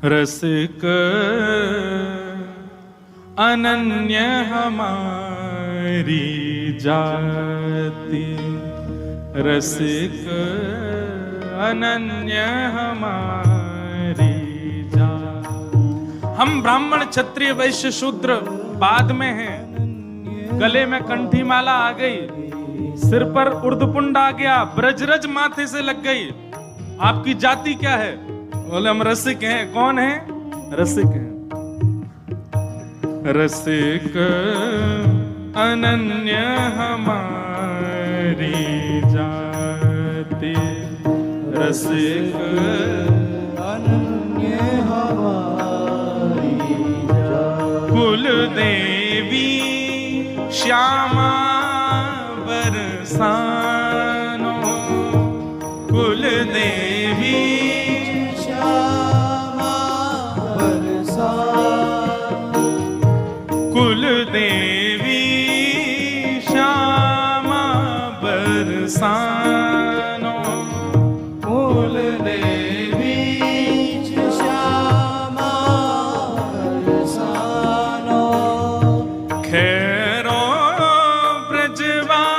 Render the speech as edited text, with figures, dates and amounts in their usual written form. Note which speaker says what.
Speaker 1: रसिक अनन्य हमारी जाति, रसिक अनन्य हमारी जाति। हम ब्राह्मण क्षत्रिय वैश्य शूद्र बाद में हैं। गले में कंठी माला आ गई, सिर पर उर्दपुंड आ गया, ब्रजरज माथे से लग गई। आपकी जाति क्या है? बोले हम रसिक हैं। कौन है? रसिक हैं। रसिक अनन्य हमारी जाति, रसिक
Speaker 2: अनन्य हमारी जाति।
Speaker 1: कुल देवी श्यामा बरसानो, कुल देवी
Speaker 2: श्यामा बरसानो,
Speaker 1: कुल देवी श्यामा बरसानो।